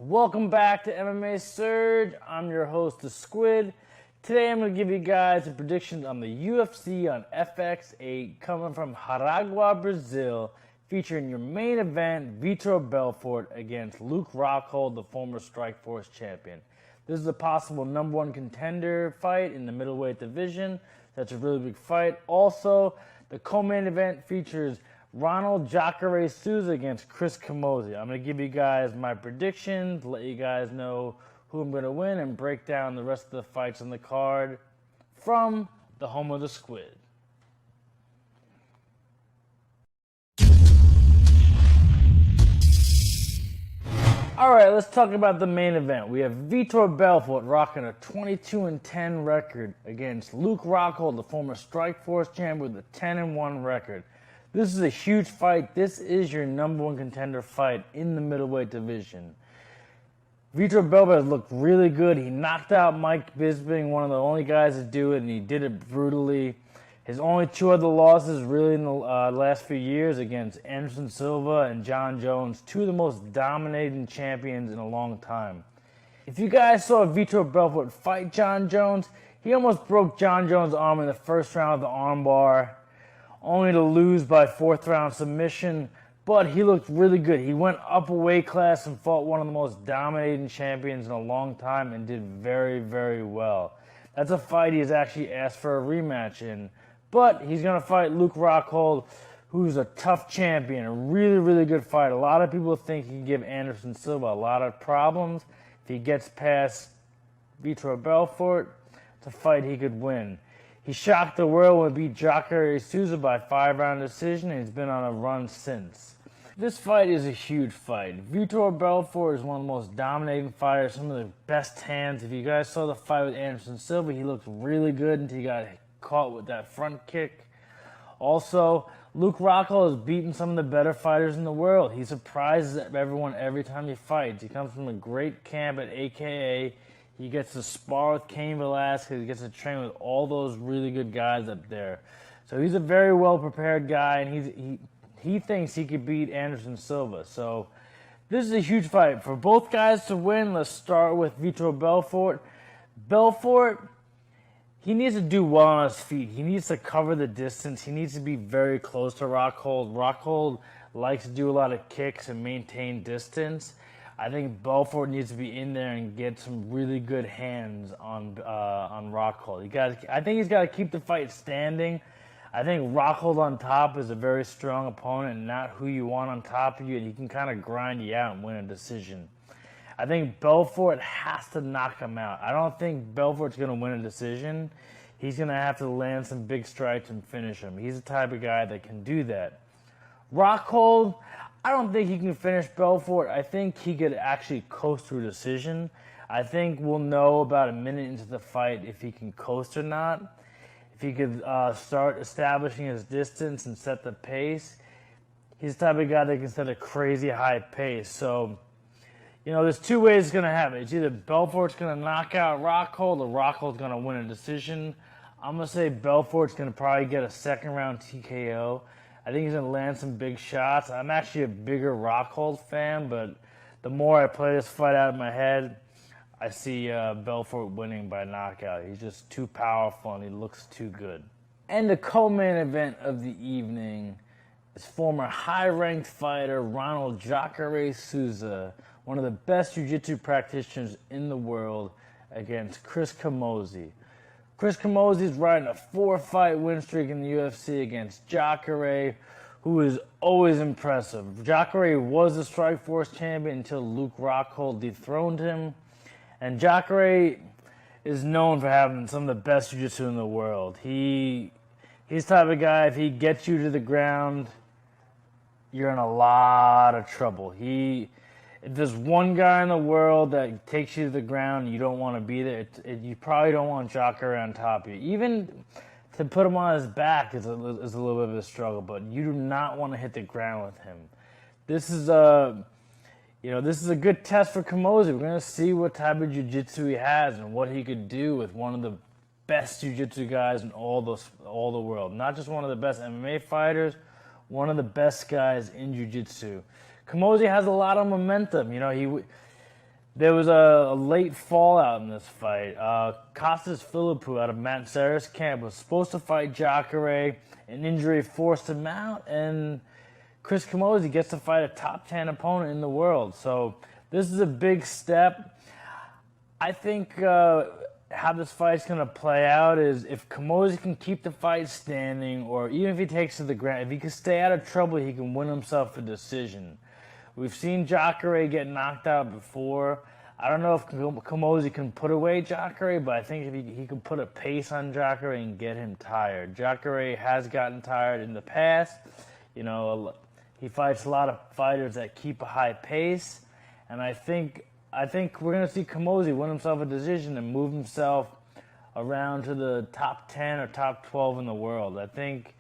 Welcome back to MMA Surge. I'm your host, The Squid. Today I'm going to give you guys a prediction on the UFC on FX8 coming from Aragua, Brazil, featuring your main event, Vitor Belfort against Luke Rockhold, the former Strikeforce champion. This is a possible number one contender fight in the middleweight division. That's a really big fight. Also, the co-main event features Ronald Jacare Souza against Chris Camozzi. I'm going to give you guys my predictions, let you guys know who I'm going to win, and break down the rest of the fights on the card from the home of the Squid. Alright, let's talk about the main event. We have Vitor Belfort rocking a 22-10 record against Luke Rockhold, the former Strikeforce champion, with a 10-1 record. This is a huge fight. This is your number one contender fight in the middleweight division. Vitor Belfort has looked really good. He knocked out Mike Bisping, one of the only guys to do it, and he did it brutally. His only two other losses really in the last few years against Anderson Silva and John Jones, two of the most dominating champions in a long time. If you guys saw Vitor Belfort fight John Jones, he almost broke John Jones' arm in the first round of the armbar, only to lose by fourth round submission, but he looked really good. He went up a weight class and fought one of the most dominating champions in a long time and did very, very well. That's a fight he's actually asked for a rematch in, but he's going to fight Luke Rockhold, who's a tough champion, a really, really good fight. A lot of people think he can give Anderson Silva a lot of problems. If he gets past Vitor Belfort, it's a fight he could win. He shocked the world when he beat Jacare Souza by 5-round decision, and he's been on a run since. This fight is a huge fight. Vitor Belfort is one of the most dominating fighters, some of the best hands. If you guys saw the fight with Anderson Silva, he looked really good until he got caught with that front kick. Also, Luke Rockhold has beaten some of the better fighters in the world. He surprises everyone every time he fights. He comes from a great camp at AKA. He gets to spar with Cain Velasquez. He gets to train with all those really good guys up there. So he's a very well-prepared guy, and he thinks he could beat Anderson Silva. So this is a huge fight. For both guys to win, let's start with Vitor Belfort. Belfort, he needs to do well on his feet. He needs to cover the distance. He needs to be very close to Rockhold. Rockhold likes to do a lot of kicks and maintain distance. I think Belfort needs to be in there and get some really good hands on Rockhold. I think he's got to keep the fight standing. I think Rockhold on top is a very strong opponent, not who you want on top of you, and he can kind of grind you out and win a decision. I think Belfort has to knock him out. I don't think Belfort's going to win a decision. He's going to have to land some big strikes and finish him. He's the type of guy that can do that. Rockhold, I don't think he can finish Belfort. I think he could actually coast to a decision. I think we'll know about a minute into the fight if he can coast or not. If he could start establishing his distance and set the pace. He's the type of guy that can set a crazy high pace. So, there's two ways it's going to happen. It's either Belfort's going to knock out Rockhold or Rockhold's going to win a decision. I'm going to say Belfort's going to probably get a second round TKO. I think he's going to land some big shots. I'm actually a bigger Rockhold fan, but the more I play this fight out in my head, I see Belfort winning by knockout. He's just too powerful and he looks too good. And the co-main event of the evening is former high-ranked fighter Ronald Jacare Souza, one of the best jiu-jitsu practitioners in the world, against Chris Camozzi. Chris Camozzi is riding a 4-fight win streak in the UFC against Jacare, who is always impressive. Jacare was the Strikeforce champion until Luke Rockhold dethroned him. And Jacare is known for having some of the best jiu-jitsu in the world. He's the type of guy, if he gets you to the ground, you're in a lot of trouble. If there's one guy in the world that takes you to the ground and you don't want to be there, you probably don't want Jacare on top of you. Even to put him on his back is a little bit of a struggle, but you do not want to hit the ground with him. This is a good test for Camozzi. We're going to see what type of jiu-jitsu he has and what he could do with one of the best jiu-jitsu guys in all the world. Not just one of the best MMA fighters, one of the best guys in jiu-jitsu. Camozzi has a lot of momentum. There was a late fallout in this fight. Costas Philippou out of Matsara's camp was supposed to fight Jacare. An injury forced him out, and Chris Camozzi gets to fight a top 10 opponent in the world. So this is a big step. I think how this fight's going to play out is if Camozzi can keep the fight standing, or even if he takes to the ground, if he can stay out of trouble, he can win himself a decision. We've seen Jacare get knocked out before. I don't know if Camozzi can put away Jacare, but I think if he can put a pace on Jacare and get him tired. Jacare has gotten tired in the past. You know, he fights a lot of fighters that keep a high pace, and I think we're going to see Camozzi win himself a decision and move himself around to the top 10 or top 12 in the world. I think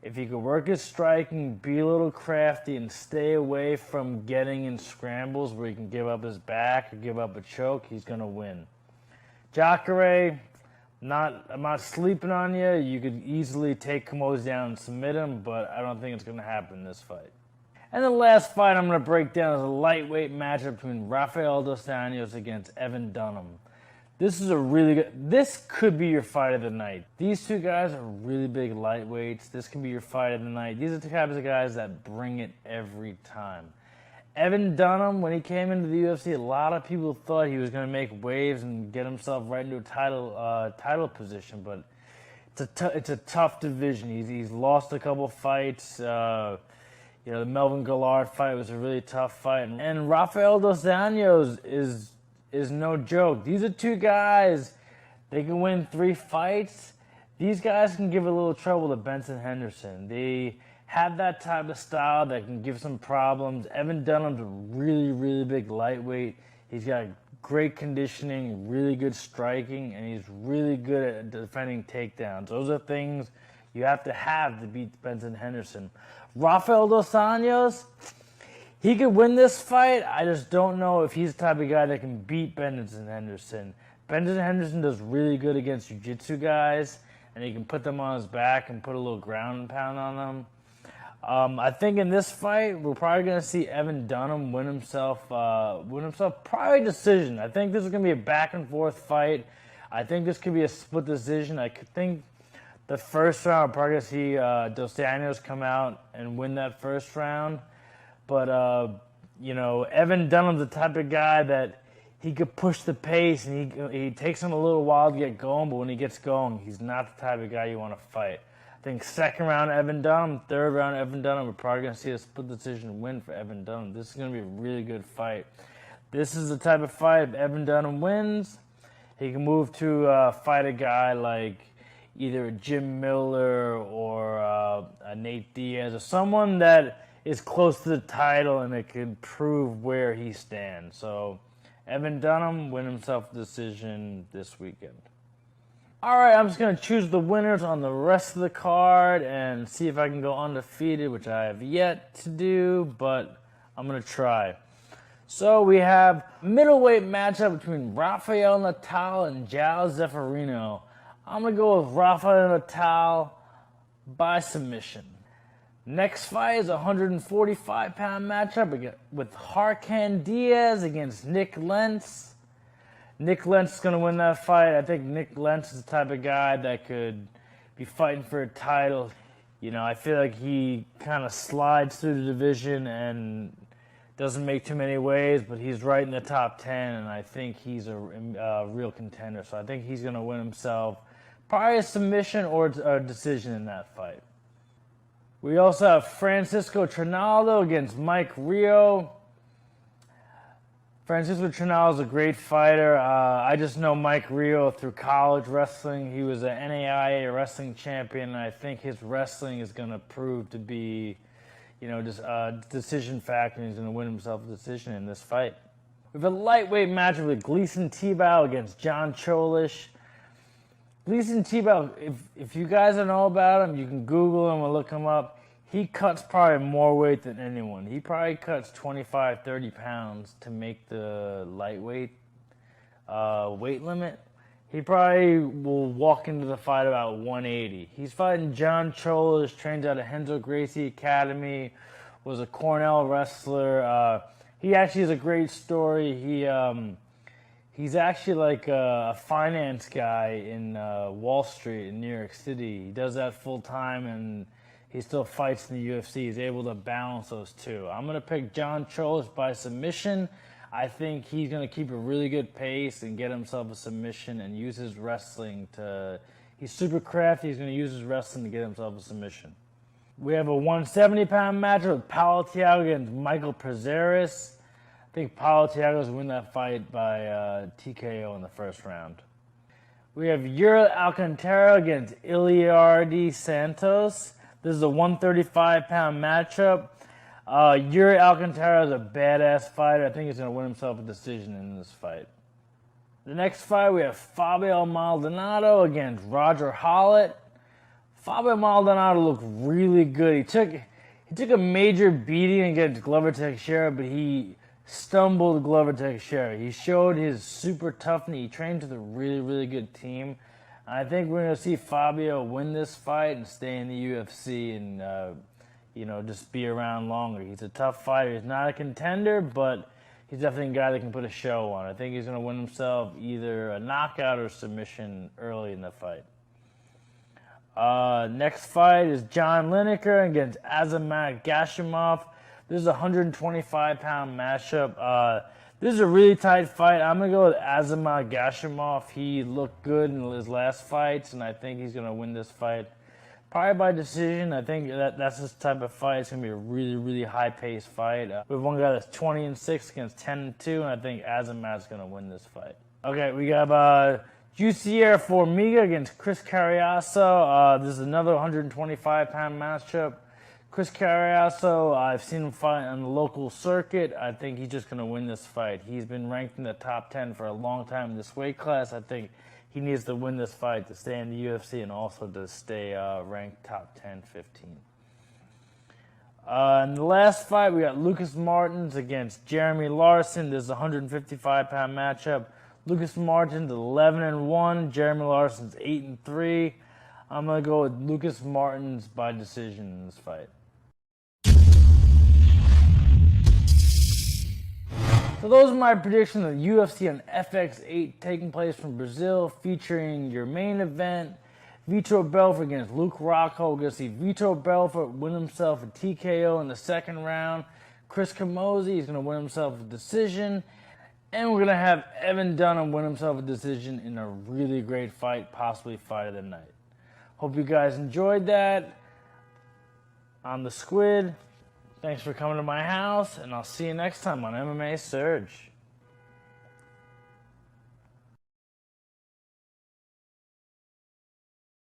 if he could work his striking, be a little crafty, and stay away from getting in scrambles where he can give up his back or give up a choke, he's going to win. Jacare, I'm not sleeping on you. You could easily take Camozzi down and submit him, but I don't think it's going to happen in this fight. And the last fight I'm going to break down is a lightweight matchup between Rafael dos Anjos against Evan Dunham. This could be your fight of the night. These two guys are really big lightweights. This could be your fight of the night. These are the types of guys that bring it every time. Evan Dunham, when he came into the UFC, a lot of people thought he was going to make waves and get himself right into a title position, but it's a tough division. He's lost a couple fights. The Melvin Gillard fight was a really tough fight. And Rafael dos Anjos is no joke. These are two guys, they can win 3 fights. These guys can give a little trouble to Benson Henderson. They have that type of style that can give some problems. Evan Dunham's a really, really big lightweight. He's got great conditioning, really good striking, and he's really good at defending takedowns. Those are things you have to beat Benson Henderson. Rafael dos Anjos, he could win this fight. I just don't know if he's the type of guy that can beat Benson Henderson. Benson Henderson does really good against jiu-jitsu guys, and he can put them on his back and put a little ground and pound on them. I think in this fight, we're probably going to see Evan Dunham win himself probably decision. I think this is going to be a back-and-forth fight. I think this could be a split decision. I could think the first round, we're probably going to see dos Anjos come out and win that first round. But, Evan Dunham's the type of guy that he could push the pace, and he takes him a little while to get going, but when he gets going, he's not the type of guy you want to fight. I think second round, Evan Dunham, third round, Evan Dunham, we're probably going to see a split decision win for Evan Dunham. This is going to be a really good fight. This is the type of fight, if Evan Dunham wins, he can move to fight a guy like either Jim Miller or Nate Diaz, or someone that is close to the title and it can prove where he stands. So Evan Dunham win himself a decision this weekend. All right, I'm just going to choose the winners on the rest of the card and see if I can go undefeated, which I have yet to do, but I'm going to try. So we have middleweight matchup between Rafael Natal and João Zeferino. I'm going to go with Rafael Natal by submission. Next fight is a 145-pound matchup with Harkan Diaz against Nick Lentz. Nick Lentz is going to win that fight. I think Nick Lentz is the type of guy that could be fighting for a title. I feel like he kind of slides through the division and doesn't make too many waves, but he's right in the top 10, and I think he's a real contender. So I think he's going to win himself probably a submission or a decision in that fight. We also have Francisco Trinaldo against Mike Rio. Francisco Trinaldo is a great fighter. I just know Mike Rio through college wrestling. He was an NAIA wrestling champion, and I think his wrestling is going to prove to be, just a decision factor, and he's going to win himself a decision in this fight. We have a lightweight matchup with Gleison Tibau against John Cholish. Gleison Tibau, if you guys don't know about him, you can Google him or look him up. He cuts probably more weight than anyone. He probably cuts 25, 30 pounds to make the lightweight weight limit. He probably will walk into the fight about 180. He's fighting John Cholish, trains out of Renzo Gracie Academy, was a Cornell wrestler, He actually has a great story. He's actually like a finance guy in Wall Street in New York City. He does that full time, and he still fights in the UFC. He's able to balance those two. I'm gonna pick John Cholos by submission. I think he's gonna keep a really good pace and get himself a submission and use his wrestling to. He's super crafty. He's gonna use his wrestling to get himself a submission. We have a 170-pound matchup with Paulo Thiago against Michael Prazeres. I think Paulo Thiago's win that fight by TKO in the first round. We have Yuri Alcantara against Iliardi Santos. This is a 135-pound matchup. Yuri Alcantara is a badass fighter. I think he's going to win himself a decision in this fight. The next fight, we have Fabio Maldonado against Roger Hollett. Fabio Maldonado looked really good. He took a major beating against Glover Teixeira, but he stumbled Glover Teixeira. He showed his super toughness. He trained with a really, really good team. I think we're going to see Fabio win this fight and stay in the UFC and, just be around longer. He's a tough fighter. He's not a contender, but he's definitely a guy that can put a show on. I think he's going to win himself either a knockout or submission early in the fight. Next fight is John Lineker against Azamat Gashimov. This is a 125-pound matchup. This is a really tight fight. I'm going to go with Azamat Gashimov. He looked good in his last fights, and I think he's going to win this fight. Probably by decision. I think that's this type of fight. It's going to be a really, really high-paced fight. We have one guy that's 20-6 against 10-2, and I think Azamat's going to win this fight. Okay, we got Jussier Formiga against Chris Carriazo. This is another 125-pound matchup. Chris Carriazo, I've seen him fight on the local circuit. I think he's just going to win this fight. He's been ranked in the top 10 for a long time in this weight class. I think he needs to win this fight to stay in the UFC and also to stay ranked top 10, 15. In the last fight, we got Lucas Martins against Jeremy Larson. This is a 155-pound matchup. Lucas Martins 11-1. Jeremy Larson's 8-3. I'm going to go with Lucas Martins by decision in this fight. So those are my predictions of UFC on FX8 taking place from Brazil, featuring your main event, Vitor Belfort against Luke Rockhold. We're going to see Vitor Belfort win himself a TKO in the second round. Chris Camozzi is going to win himself a decision. And we're going to have Evan Dunham win himself a decision in a really great fight, possibly fight of the night. Hope you guys enjoyed that. I'm the Squid. Thanks for coming to my house, and I'll see you next time on MMA Surge.